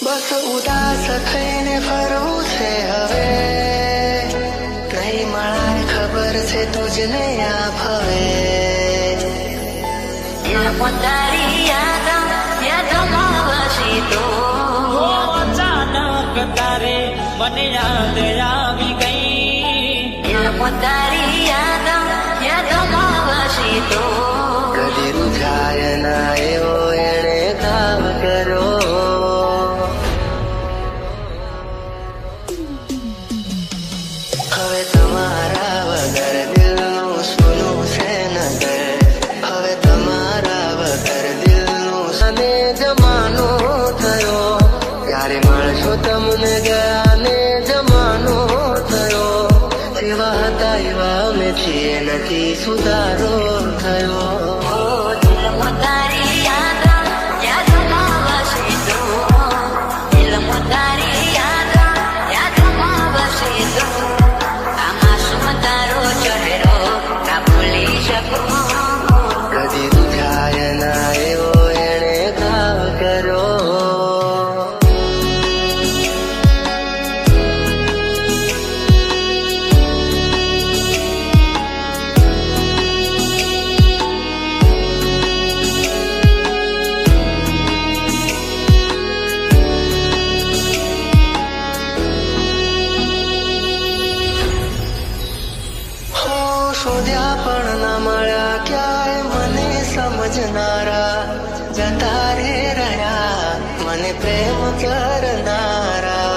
બસ ઉદાસ થઈને ફરવું છે હવે, નહીં મળાય ખબર છે તુજને આ ભવે. તારી યાદમાં વસી તો અચાનક તારે મને યાદ આવી ગઈ. તારી યાદમાં વસી તો કદી રૂઝાય ના એવો એણે કામ કરો. હવે તમારા વગર દિલનું સોનું છે નગર, હવે તમારા વગર દિલનું સને જમાનો થયો. ત્યારે મળશો તમને ગયાને જમાનો થયો. જેવા હતા એવા અમે છીએ, નથી સુધારો થયો. તારી યાદમાં વસી તો તારી યાદમાં વસી તો આ માસૂમ તારો ચહેરો ના ભૂલી શકું. કદી રૂઝાય ના એવો એણે કામ કરો. શોધ્યા પણ ના મળ્યા ક્યાંય મને સમજનારા, જતા રે રહ્યા મને પ્રેમ કરનારા.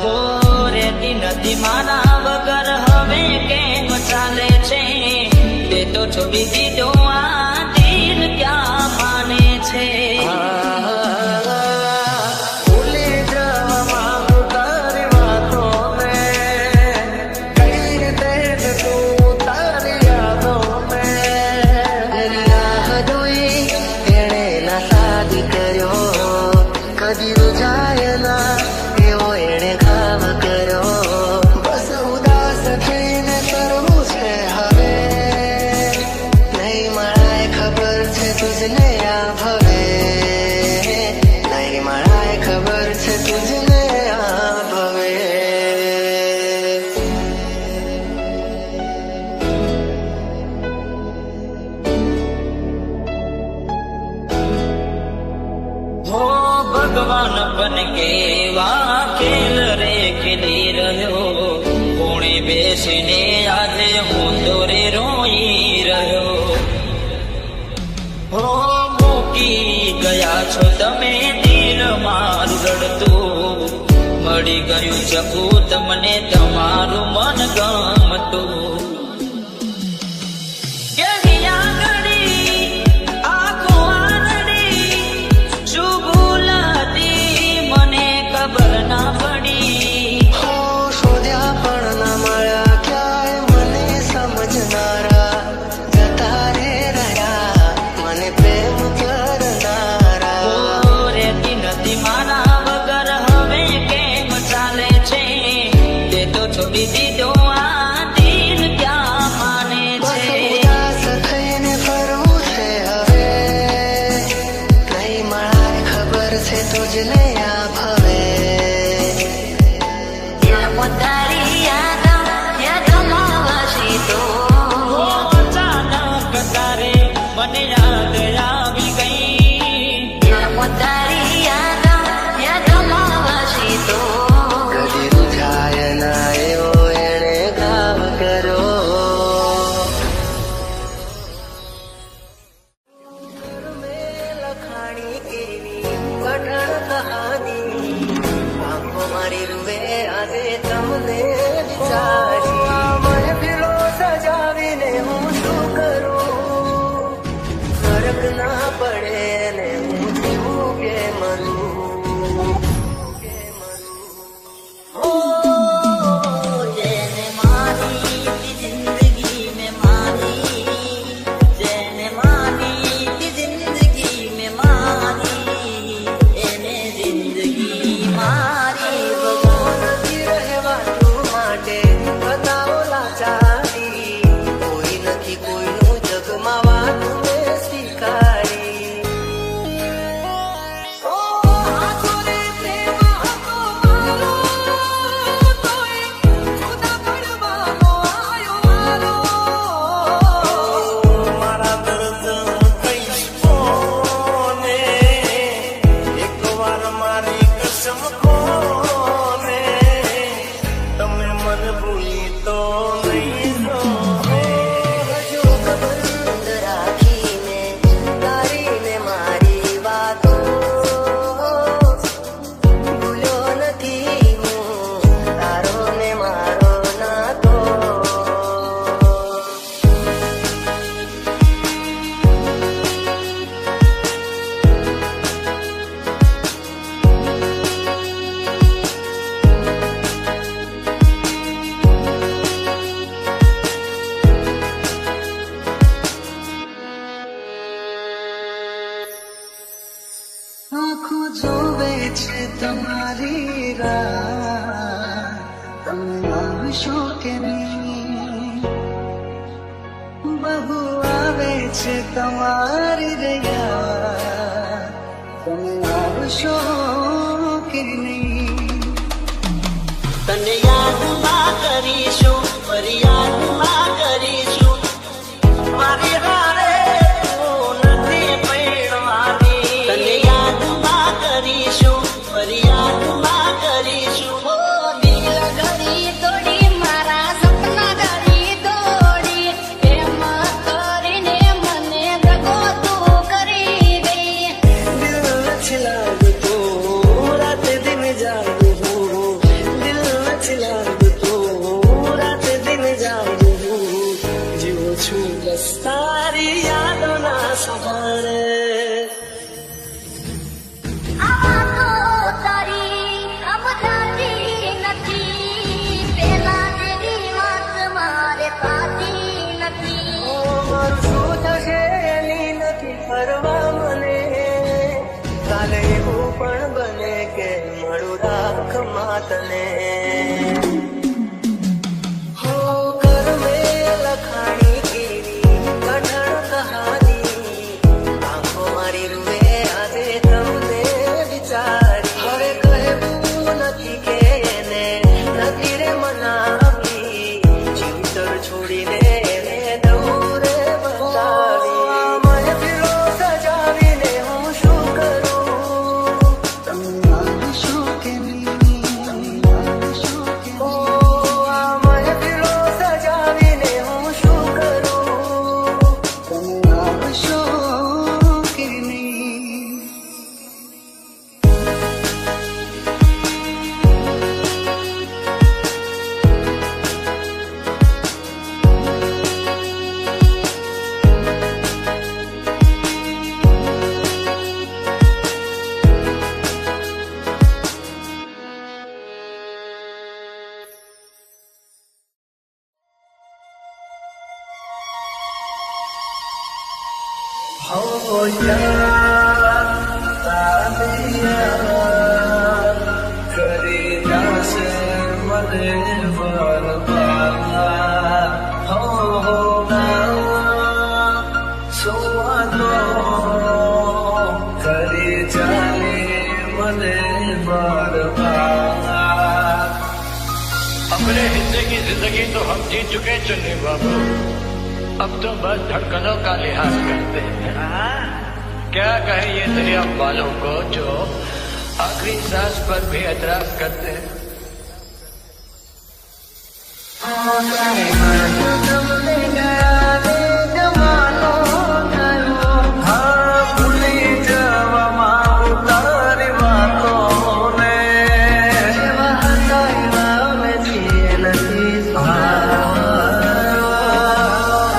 હો રેતી નથી મારા વગર હવે કેમ ચાલે છે? તે તો છોડી દીધો આ દિલ ક્યાં માને છે? ભૂલી જવા માંગુ તારી વાતોને, કઈ રીતે તું તારી યાદોને. એની રાહ જોઈ એણે ના શાદી કર્યો. કદી રૂઝાય ના એવો એણે કામ કર્યો. બસ ઉદાસ થઈને કરવું છે હવે, નહીં મળાય ખબર છે તુજને આ ભવે. નહીં મળાય ખબર છે તુજને આ ભવે. હો ભગવાન પણ કેવા ખેલ રે ખેલી રહ્યો. કોણે બેસીને આજે હું દોરે રોઈ રહ્યો. હો મૂકી ગયા છો તમે દિલ મારું રડતું, મળી ગયું શકું તમને તમારું મન ગમતું. હો શોધ્યા પણ ના મળ્યા ક્યાંય મને સમજનારા, જતા રે રહ્યા મને પ્રેમ કરનારા. રેતી નથી મારા વગર હવે કેમ ચાલે છે? તે તો છોડી દીધો આ દિલ ક્યાં તમારી રાહ, તમે આવશો કે નહીં? બહુ આવે છે તમારી રહ્યા, તમે આવશો કે નહીં? તને યાદમાં કરીશું, ફરિયાદમાં કરીશું, મારી હારે તું નથી પડવાની. તને યાદમાં કરીશું, ફરિયાદમાં કરીશું. ઓ દિલ ઘડી તોડી મારા સપના ઘડી તોડી એમ કરીને મને દગો તું કરી ગઈ. દિલ નથી લાગતું, રાતે દિન જાગું હું. દિલ નથી લાગતું, રાતે દિન જાગું હું. જીવું છું બસ તારી યાદોના સહારે. આ તો તારી અમદારી નથી, પેલા જેવી વાત મારે થતી નથી. મારું શું થશે એની નથી ફરવા મને. કાલે એવું પણ બને કે મળું રાખમાં તને. હો કર્મે લખાણી કેવી કઠણ કહાની, આંખો મારી રૂએ આજે તમને વિચારી. હવે કહેવું નથી કે એને નથી રે મનાવી, જીવતર છોડીને એને દૂરે બતાવી. મહેફિલો સજાવીને હું શું કરું? તમે આવશો કે નહીં? ઓ આ મહેફિલો સજાવીને હું શું કરું? તમે આવશો કે નહીં? હો યાર તારિયા કરી જાશે મને વરપાલા. હો ના સુવાનો કરી જાને મને વરપાલા. अपने हिस्से की जिंदगी तो हम जी चुके चुन्नी बाबू, अब तो बस धड़कनों का लिहाज करते हैं. क्या कहे ये दरिया वालों को जो आखिरी सांस पर भी एतराज करते हैं. તમને ગયા ને જમાનો થયો, હા ભૂલી જવામાં ઉતારી વાતોને. એવા હતા એવા અમે છીએ નથી સારા,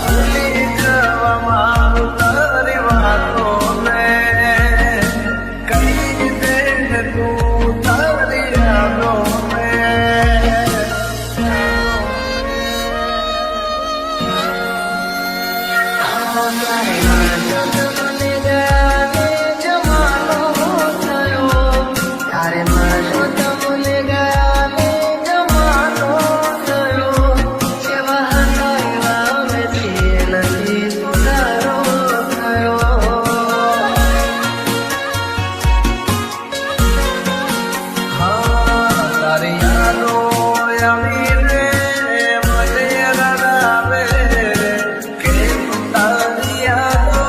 ભૂલી જવામાં ઉતારી વાતોને. કઈ દે તું તારી યાદોને. તમને ગયા ને જમાનો થયો, તારે મારો તમને ગયા ને જમાનો થયો. એવા હતા એવા અમે છીએ નથી સુધારો થયો. હા તારી યાદો આવીને મને રડાવે, કે તારી યાદો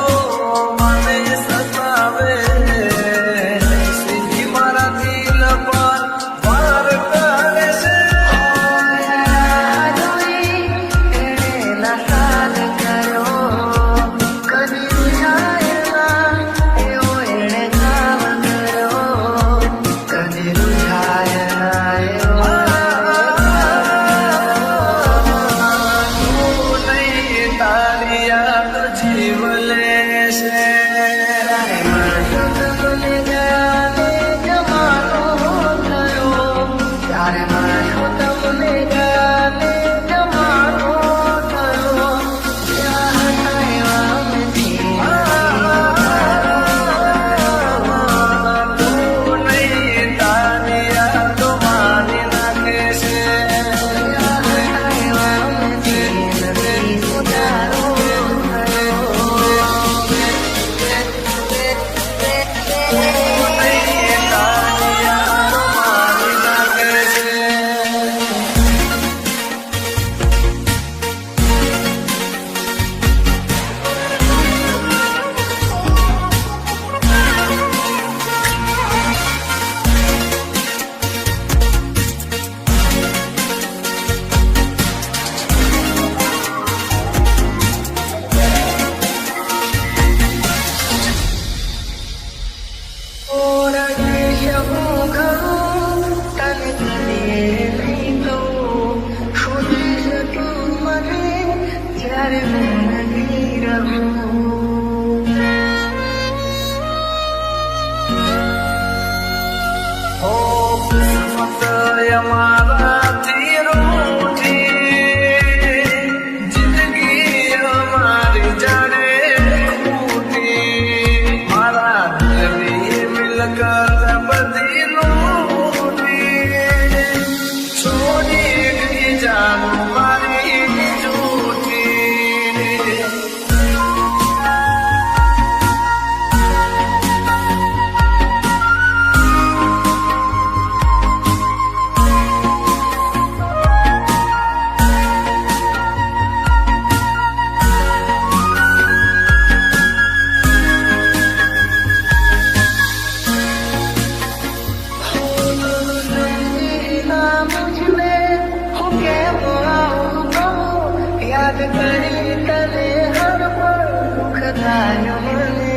અમારાથી રૂઠી, જિંદગી અમારી જાણે ખૂટી, મારા દિલની મિલકત બધી લૂંટી, છોડી ગઈ જાન મારી જૂઠી. યાદ કરી તને હર પળ દુઃખ થાય મને.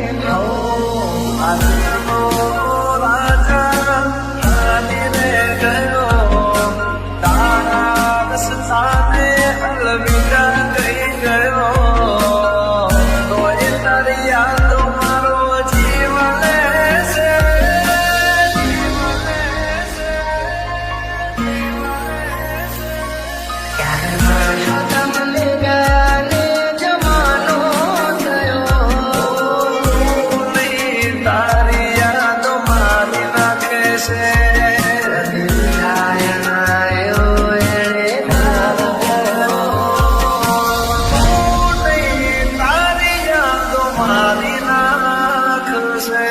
આદિનો રાજા હારીને ગયો, તારા રસ્તાને અલવિદા કહી ગયો, તોય તારી યાદો મારો જીવ લેશે, જીવ લેશે, જીવ લેશે. ક્યારે મળ્યો તમને ગાને જમાનો થયો, તારી યાદો મારી નાખે છે. દિલ થાય નાયો એણે ઘાવ કર્યો, તારી યાદો મારી નાખશે.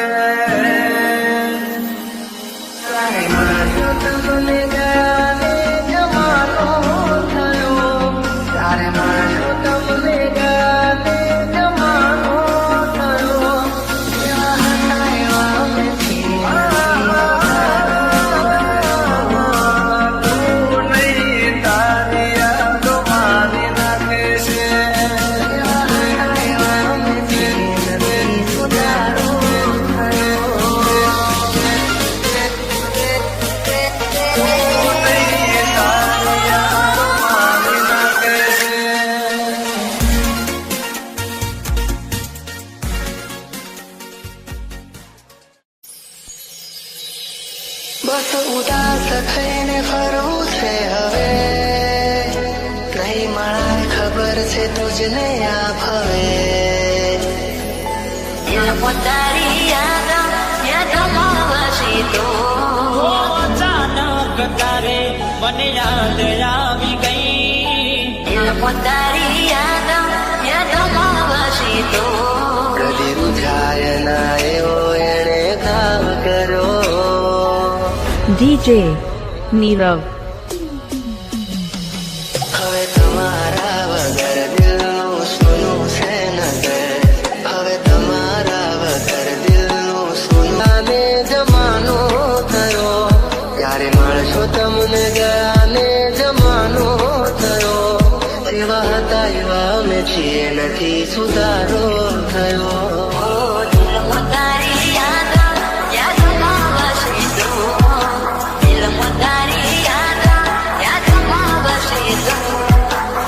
ક્યારે મળ્યો તમને ગાને જમાનો થયો, ત્યારે મળ્યો તમને ગાને જમાનો થયો, એવા હતા એવા નથી. તું નહીં, તારી યાદો મારી નાખે છે. એવા હતા એવા નથી, નથી સુધારો થયો. બસ ઉદાસ થઈને ફરવું છે હવે, નહીં મળાય ખબર છે તુજને આ ભવે. પોતારી યાદોમાં વસી તો અચાનક તારે મને યાદ આવી ગઈ, પોતારી યાદોમાં વસી તો કદી રૂઠાય ના એવો એણે ઘાવ કર્યો. DJ Nirav. હવે તમારા વગર દિલનું સોનું છે નગર, હવે તમારા વગર દિલનું સોનાને જમાનો થયો, ત્યારે મળશો તમને ગાને જમાનો થયો. એવા હતા એવા અમે છીએ, નથી સુધારો થયો. પોતારી યાદોમાં વસી તો, પોતારી યાદોમાં વસી તો,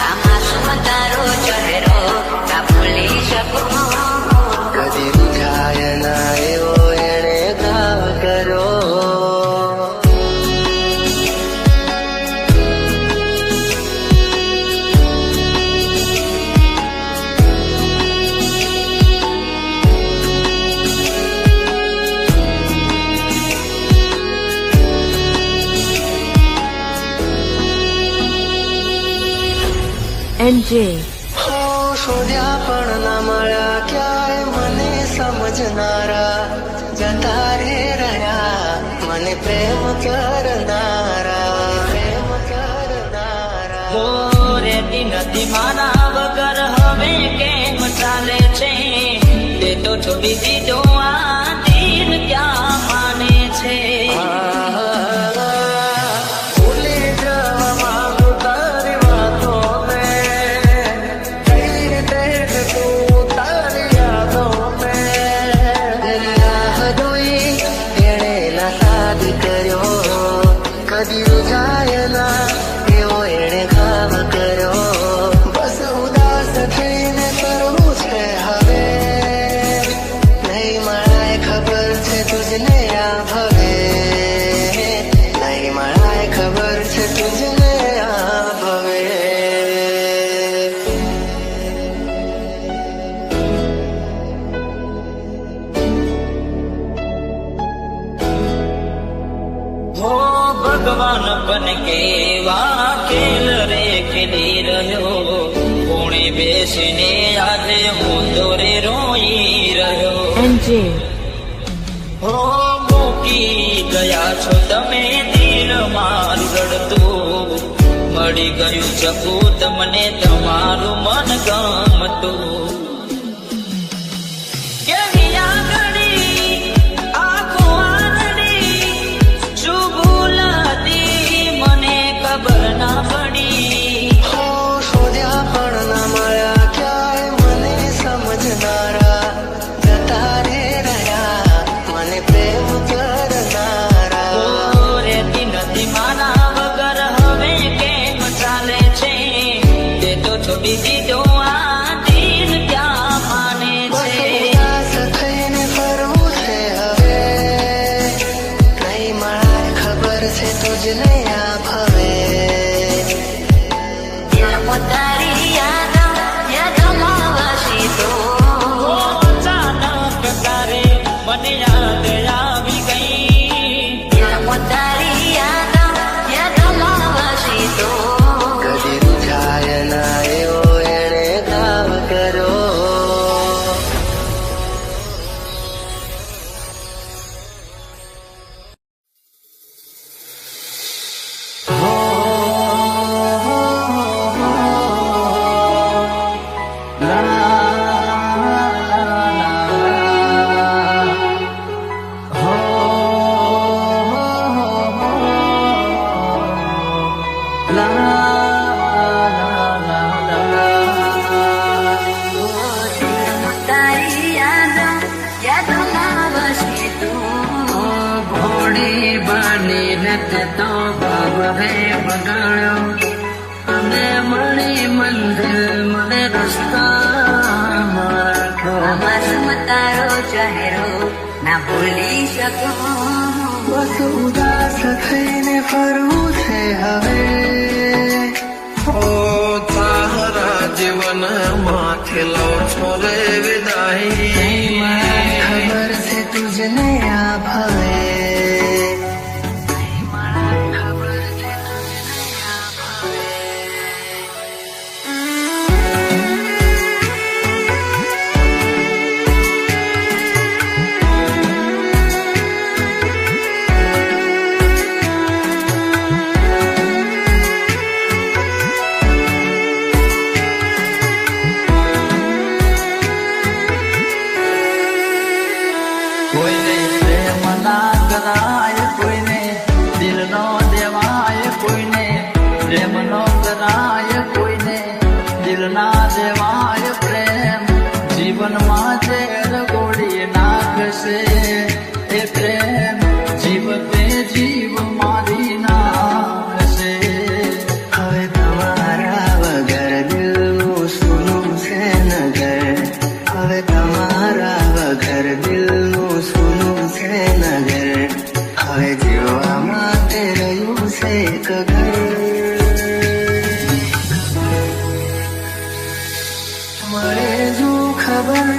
આમાં શું તારો ચહેરો ના ભૂલી શકું. કદી રૂઠાય ના એવો એણે ઘાવ કર્યો. NJ. હો શોધ્યા પણ ના મળ્યા ક્યાંય મને સમજનારા, જતા રે રહ્યા મને પ્રેમ કરનારા, પ્રેમ કરનારા. હો રેતી નથી મારા વગર હવે કેમ ચાલે છે, તે તો છોડી દીધો આ દિલ ક્યાં માને છે. ભૂલી જવા માંગુ તારી વાતોને, કઈ રીતે તું તારી યાદોને. રાહ જોઈ એણે ના સાદ કર્યો, કદી રૂજાય ના એવો એણે ઘાવ કર્યો. બસ ઉદાસ થઈને કરવું છે હવે, નહીં મળાય નાનપણ કેવા ખેલ રે ખેલી રહ્યો, કોણે બેસીને આજે હું દોરે રોઈ રહ્યો. NJ, હો મૂકી ગયા છો તમે દિલ મારું રડતું, મળી ગયું શકું તમને તમારું મન ગમતું. કેવી આગળી આંખો આંધળી, શું ભૂલ હતી મને ખબર ના પડી. હો શોધ્યા પણ ના મળ્યા ક્યાંય મને સમજનારા, જતા રે રહ્યા મને પ્રેમ કરનારા. ઓ રેતી નથી મારા વગર હવે કેમ ચાલે છે, તે તો છોડી દીધો આ દિલ ક્યાં માને બસ છે. ઉદાસ થઈને ફરવું છે હવે, નહીં મળે ખબર છે તુજને આ ભવે. દિલમાં તારી યાદોમાં વસી તો અચાનક તારે મને યાદ આવી ગઈ. દિલમાં તારી યાદોમાં વસી તો કદી રૂઝાય ના એવો એણે ગાવ કર્યો. તારી યાદોમાં વસી તો ઘોડી બાંધીને તે તો બાબરે બગાડ્યો, અને મળી મંદિર મને રસ્તા રાખો. આમાં તારો ચહેરો ના ભૂલી શકું. બસ ઉદાસ થઈને ફરવું છે હવે, ઓ તારા જીવન માથે લો છો રે વિદાય. ખબર છે તુજને આ ભવે. કોઈને પ્રેમ ના કરાય, કોઈને દિલ નો દેવાય, કોઈને પ્રેમ નો કરાય, કોઈને દિલ ના દેવાય. પ્રેમ જીવનમાં ઝેર ગોળી નાખશે, એ પ્રેમ જીવતે જીવ મારી નાખશે. હવે તમારા વગર દિલનું સૂનું છે નગર, હવે તમારા વગર દિલનું સૂનું છે નગર. હવે જીવવા માટે રહ્યું છે એક ઘર. મળે જો ખબર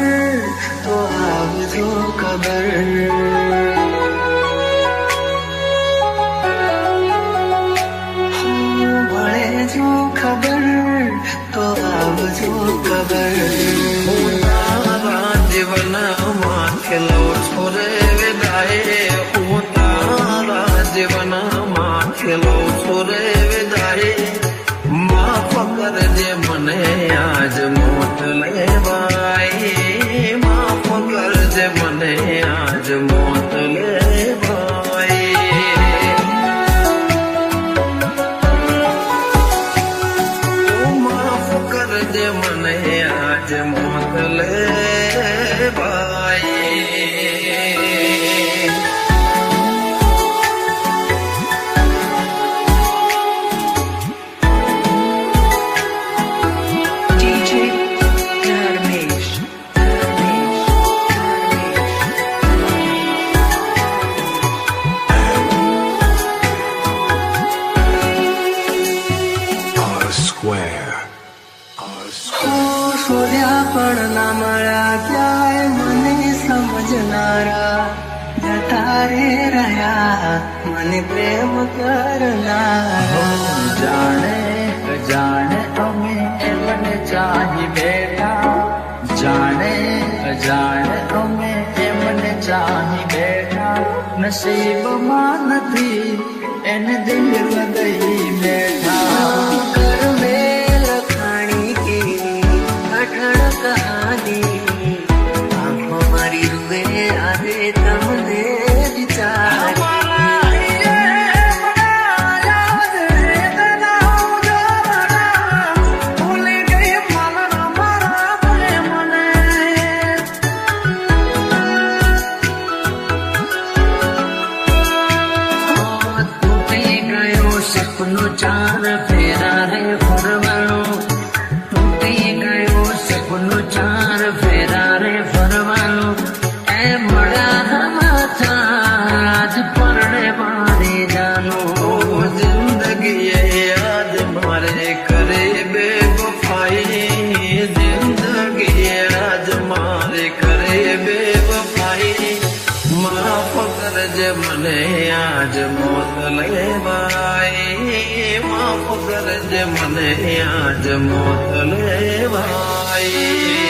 તો આવજો ખબર. મળે જો ખબર તો આવજો ખબર. તારા જીવન માથે લો છો રે વિદાય. હું તારા જીવન માથે લો છો રે વિદાય. માફ કરજે મને આજ મોત લેવાય. માફ કરજે મને આજ મોત લેવાય. તું માફ કરજે મને આજ મોત લેવાય. DJ Dharmesh. શોધ્યા પણ ના મળ્યા ક્યાંય મને સમજનારા, જતા રે રહ્યા મને પ્રેમ કરનારો જાણે અજાણે અમે એમને ચાહી બેઠા જાણે અજાણે અમે એમને ચાહી બેઠા નસીબમાં નથી એને દિલ લગઈ બેઠા કરમે લખાણી કે અઠણ કહાની આંખો મારી રૂએ આવે તમને વિચાર સપનો ચાર ફેરા રે ફરવાનો તૂટી ગયો સપનો ચાર ફેરા રે ફરવાનો એ મળ્યા માથા આજ પરણે મારી જાનું જિંદગી યાદ મારે કરે બેવફાઈ જિંદગી યાદ મારે કરે બેવફાઈ માફ કરજે મને આજ મોત લેવાય માફ કરજે મને આજ મોત લેવાય